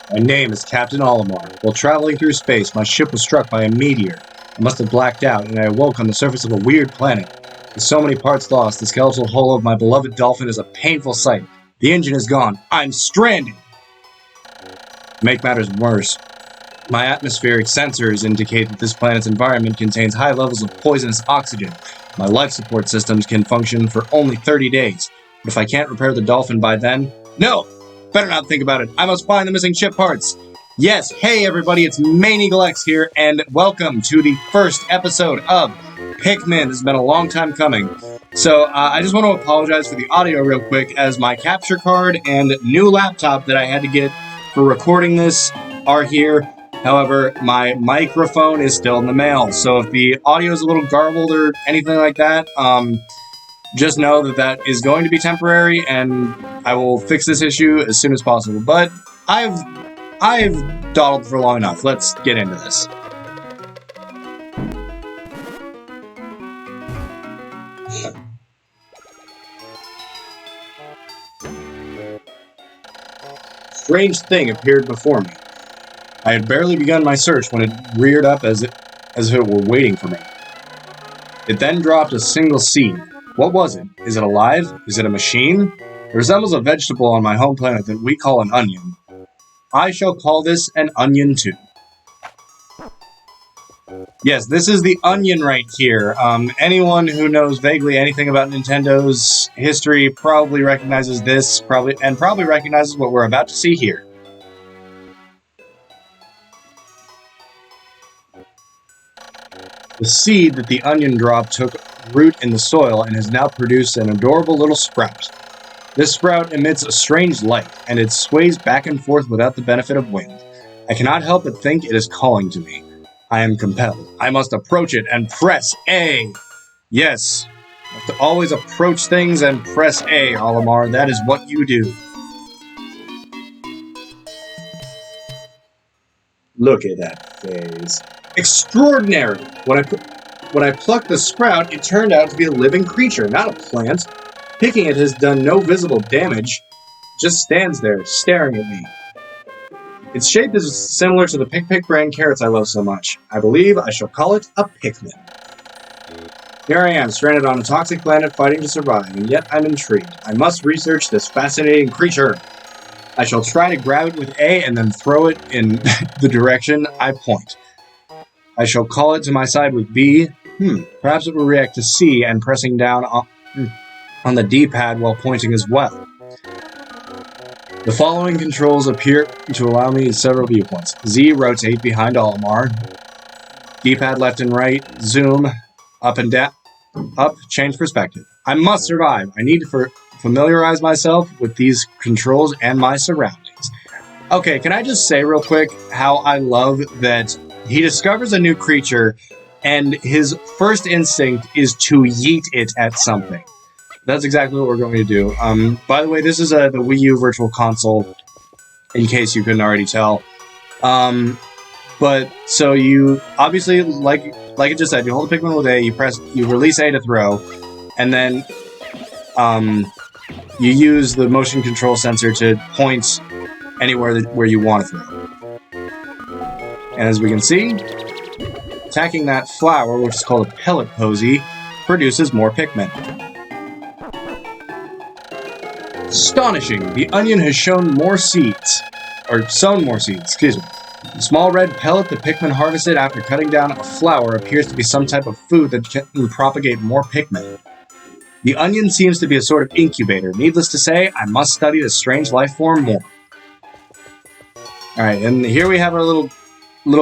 My name is Captain Olimar. While traveling through space, my ship was struck by a meteor. I must have blacked out, and I awoke on the surface of a weird planet. With so many parts lost, the skeletal hull of my beloved dolphin is a painful sight. The engine is gone. I'm stranded! To make matters worse, my atmospheric sensors indicate that this planet's environment contains high levels of poisonous oxygen. My life support systems can function for only 30 days. But if I can't repair the dolphin by then... No! Better not think about it. I must find the missing ship parts. Yes, hey everybody, it's MMMainEagleX here, and welcome to the first episode of Pikmin. This has been a long time coming. So, I just want to apologize for the audio real quick, as my capture card and new laptop that I had to get for recording this are here. However, my microphone is still in the mail, so if the audio is a little garbled or anything like that, just know that that is going to be temporary, and I will fix this issue as soon as possible. But I've dawdled for long enough. Let's get into this. Strange thing appeared before me. I had barely begun my search when it reared up as if it were waiting for me. It then dropped a single seed. What was it? Is it alive? Is it a machine? It resembles a vegetable on my home planet that we call an onion. I shall call this an onion too. Yes, this is the onion right here. Anyone who knows vaguely anything about Nintendo's history probably recognizes this, probably recognizes what we're about to see here. The seed that the onion drop took root in the soil and has now produced an adorable little sprout. This sprout emits a strange light, and it sways back and forth without the benefit of wind. I cannot help but think it is calling to me. I am compelled. I must approach it and press A. Yes, you have to always approach things and press A, Olimar. That is what you do. Look at that face. Extraordinary! When I plucked the sprout, it turned out to be a living creature, not a plant. Picking it has done no visible damage, just stands there, staring at me. Its shape is similar to the Pick brand carrots I love so much. I believe I shall call it a Pikmin. Here I am, stranded on a toxic planet fighting to survive, and yet I'm intrigued. I must research this fascinating creature. I shall try to grab it with A and then throw it in the direction I point. I shall call it to my side with B. Perhaps it will react to C and pressing down on the D-pad while pointing as well. The following controls appear to allow me several viewpoints. Z, rotate behind Olimar. D-pad left and right, zoom, up and down, up, change perspective. I must survive. I need to familiarize myself with these controls and my surroundings. Okay, can I just say real quick how I love that he discovers a new creature, and his first instinct is to yeet it at something. That's exactly what we're going to do. By the way, this is the Wii U Virtual Console. in case you couldn't already tell. But so you obviously, like I just said, you hold the Pikmin with A, you release A to throw, and then you use the motion control sensor to point anywhere where you want to throw. And as we can see, attacking that flower, which is called a pellet posy, produces more Pikmin. Astonishing! The onion has sown more seeds, excuse me. The small red pellet the Pikmin harvested after cutting down a flower appears to be some type of food that can propagate more Pikmin. The onion seems to be a sort of incubator. Needless to say, I must study this strange life form more. Alright, and here we have our little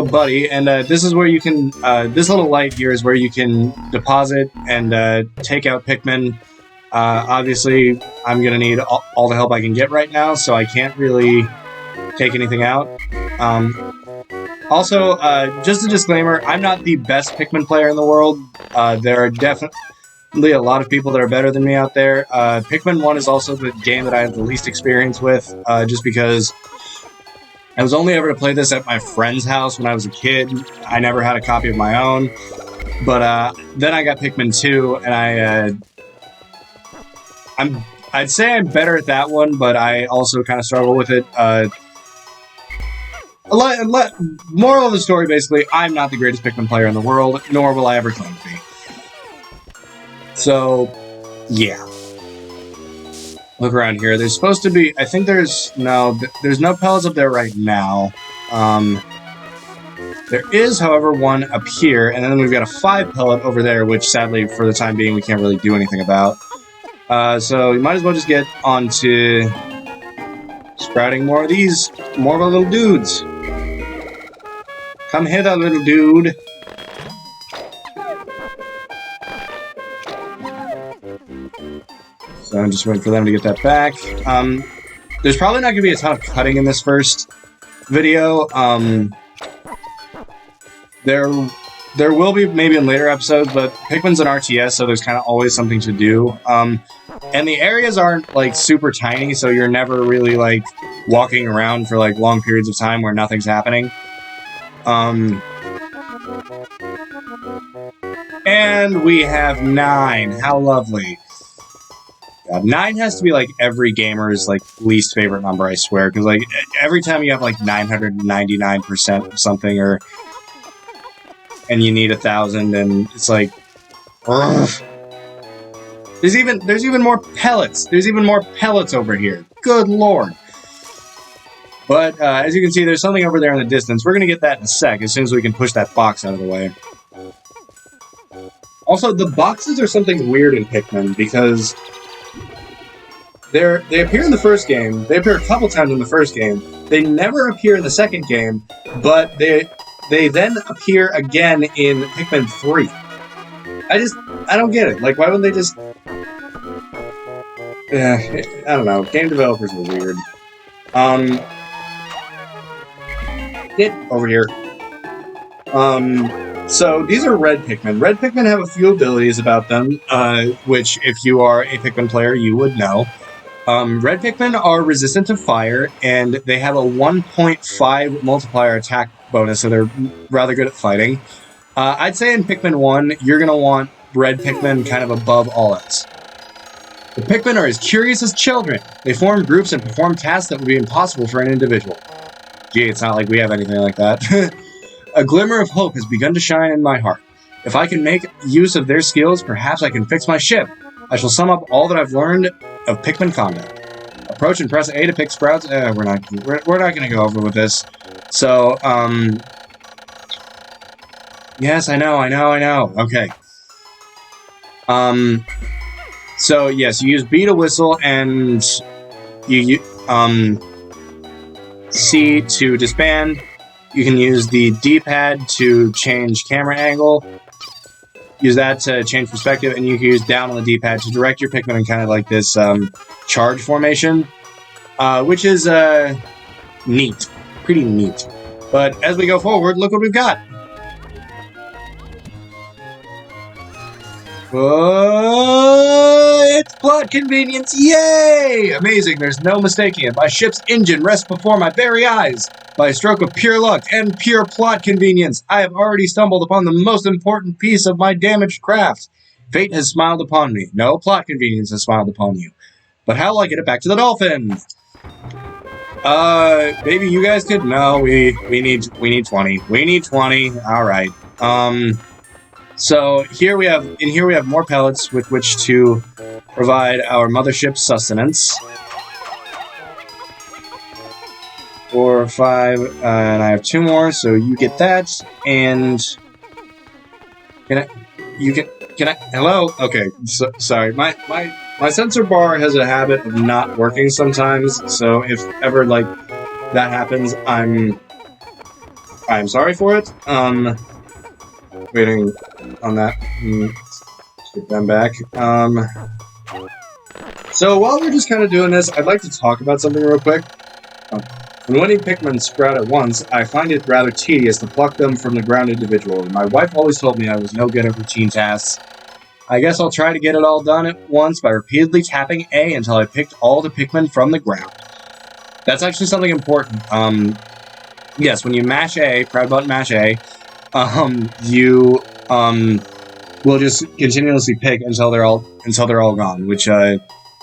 buddy, and this is where you can, this little light here is where you can deposit and take out Pikmin. Obviously, I'm gonna need all the help I can get right now, so I can't really take anything out. Also, just a disclaimer, I'm not the best Pikmin player in the world. There are definitely a lot of people that are better than me out there. Pikmin 1 is also the game that I have the least experience with, just because I was only ever to play this at my friend's house when I was a kid. I never had a copy of my own. But then I got Pikmin 2, and I'd say I'm better at that one, but I also kind of struggle with it. Moral of the story, basically, I'm not the greatest Pikmin player in the world, nor will I ever claim to be. So, yeah. Look around here. There's supposed to be... I think there's no pellets up there right now. There is, however, one up here, and then we've got a 5 pellet over there, which, sadly, for the time being, we can't really do anything about. So you might as well just get on to sprouting more of our little dudes. Come hither, little dude. So I'm just waiting for them to get that back. There's probably not going to be a ton of cutting in this first video. There will be maybe in later episodes, but Pikmin's an RTS, so there's kind of always something to do. And the areas aren't, like, super tiny, so you're never really, like, walking around for, like, long periods of time where nothing's happening. And we have 9. How lovely. God, 9 has to be, like, every gamer's, like, least favorite number, I swear. Because, like, every time you have, like, 999% of something, and you need 1,000, and it's like... Ugh. There's even more pellets! There's even more pellets over here! Good lord! But, as you can see, there's something over there in the distance. We're gonna get that in a sec, as soon as we can push that box out of the way. Also, the boxes are something weird in Pikmin, because... They appear in the first game, they appear a couple times in the first game, they never appear in the second game, but they then appear again in Pikmin 3. I don't get it. Like, why wouldn't they just... I don't know. Game developers are weird. Get over here. So, these are red Pikmin. Red Pikmin have a few abilities about them, which, if you are a Pikmin player, you would know. Red Pikmin are resistant to fire, and they have a 1.5 multiplier attack bonus, so they're rather good at fighting. I'd say in Pikmin 1, you're going to want red Pikmin kind of above all else. The Pikmin are as curious as children. They form groups and perform tasks that would be impossible for an individual. Gee, it's not like we have anything like that. A glimmer of hope has begun to shine in my heart. If I can make use of their skills, perhaps I can fix my ship. I shall sum up all that I've learned of Pikmin combat. Approach and press A to pick sprouts. We're not going to go over with this. So, yes, I know. Okay. So, yes, you use B to whistle, and you C to disband. You can use the D-pad to change camera angle. Use that to change perspective, and you can use down on the D-pad to direct your Pikmin in kind of like this charge formation, which is neat. Pretty neat. But as we go forward, look what we've got. with plot convenience. Yay! Amazing, there's no mistaking it. My ship's engine rests before my very eyes. By a stroke of pure luck and pure plot convenience, I have already stumbled upon the most important piece of my damaged craft. Fate has smiled upon me. No, plot convenience has smiled upon you. But how will I get it back to the dolphin? Maybe you guys could? No, we need 20. We need 20. Alright. So here we have more pellets with which to provide our mothership sustenance. 4, 5, and I have 2 more, so you get that, and hello? Okay, so, sorry, my sensor bar has a habit of not working sometimes, so if ever, like, that happens, I'm sorry for it. Waiting on that. Get them back. So while we're just kind of doing this, I'd like to talk about something real quick. When winning Pikmin sprout at once, I find it rather tedious to pluck them from the ground individually. My wife always told me I was no good at routine tasks. I guess I'll try to get it all done at once by repeatedly tapping A until I picked all the Pikmin from the ground. That's actually something important. Yes, when you mash A, proud button mash A, you will just continuously pick until they're all gone, which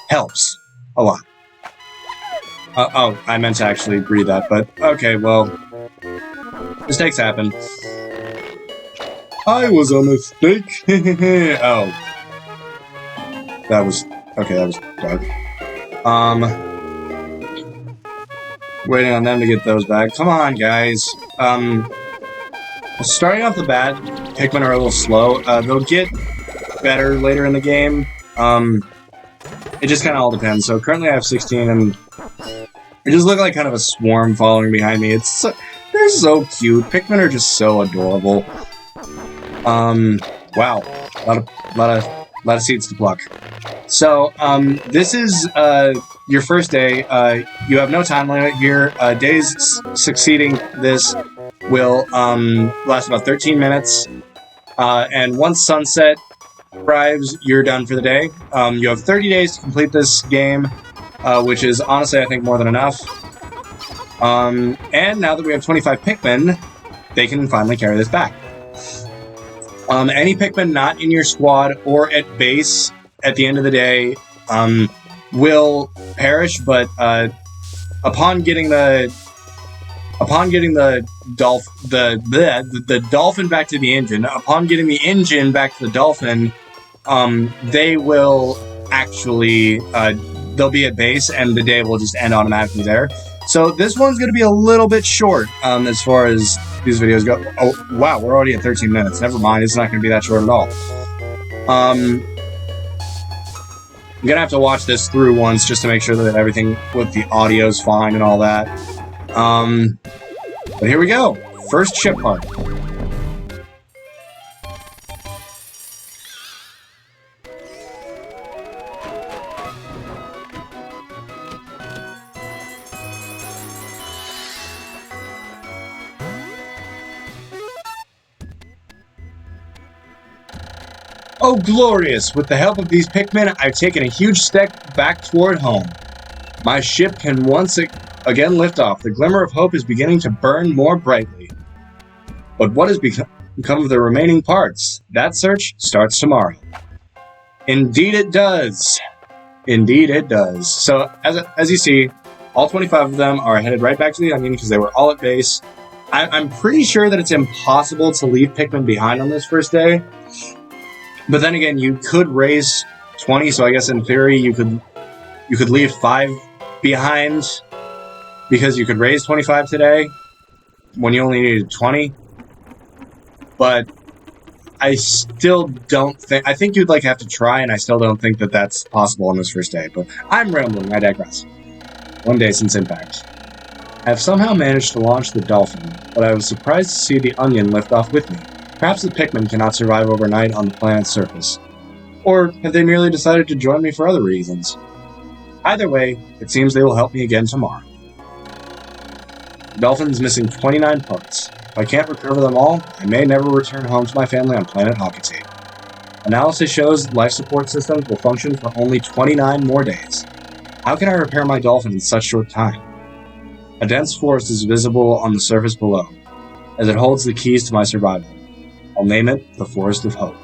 helps a lot. Oh, I meant to actually read that, but okay, well, mistakes happen. I was a mistake. Oh, that was dark. Waiting on them to get those back. Come on, guys. Starting off the bat, Pikmin are a little slow. They'll get better later in the game. It just kind of all depends. So currently I have 16, and they just look like kind of a swarm following behind me. They're so cute. Pikmin are just so adorable. Wow, a lot of seeds to pluck. So this is your first day. You have no time limit here. Days succeeding this will last about 13 minutes. And once sunset arrives, you're done for the day. You have 30 days to complete this game, which is honestly, I think, more than enough. And now that we have 25 Pikmin, they can finally carry this back. Any Pikmin not in your squad or at base at the end of the day will perish, but upon getting the dolphin back to the engine, upon getting the engine back to the dolphin, they will actually they'll be at base, and the day will just end automatically there. So this one's going to be a little bit short as far as these videos go. Oh, wow, we're already at 13 minutes. Never mind, it's not going to be that short at all. I'm going to have to watch this through once just to make sure that everything with the audio's fine and all that. But here we go. First ship part. Oh, glorious! With the help of these Pikmin, I've taken a huge step back toward home. My ship can once again lift off. The glimmer of hope is beginning to burn more brightly. But what has become of the remaining parts? That search starts tomorrow. Indeed it does. Indeed it does. So, as you see, all 25 of them are headed right back to the Onion because they were all at base. I'm pretty sure that it's impossible to leave Pikmin behind on this first day. But then again, you could raise 20, so I guess in theory you could leave 5 behind because you could raise 25 today when you only needed 20. But I still don't think... I think you'd have to try, and I still don't think that that's possible on this first day. But I'm rambling, I digress. One day since impact. I have somehow managed to launch the Dolphin, but I was surprised to see the Onion lift off with me. Perhaps the Pikmin cannot survive overnight on the planet's surface. Or have they merely decided to join me for other reasons? Either way, it seems they will help me again tomorrow. The Dolphin's missing 29 parts. If I can't recover them all, I may never return home to my family on planet Hawkeye. Analysis shows life support systems will function for only 29 more days. How can I repair my dolphin in such short time? A dense forest is visible on the surface below, as it holds the keys to my survival. I'll name it the Forest of Hope.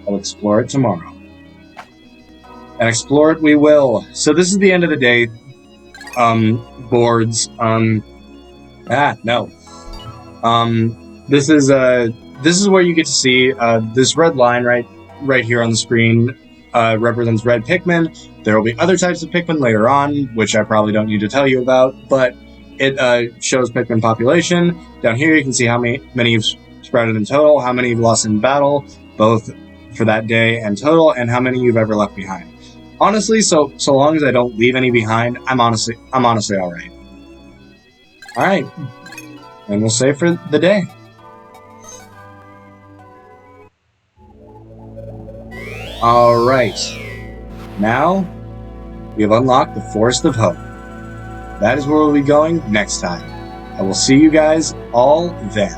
I'll explore it tomorrow. And explore it we will. So this is the end of the day. Boards. This is where you get to see this red line right here on the screen represents red Pikmin. There will be other types of Pikmin later on, which I probably don't need to tell you about, but it shows Pikmin population. Down here you can see how many you've sprouted in total, how many you've lost in battle, both for that day and total, and how many you've ever left behind. Honestly, so long as I don't leave any behind, I'm honestly alright. Alright. And we'll save for the day. Alright. Now, we have unlocked the Forest of Hope. That is where we'll be going next time. I will see you guys all then.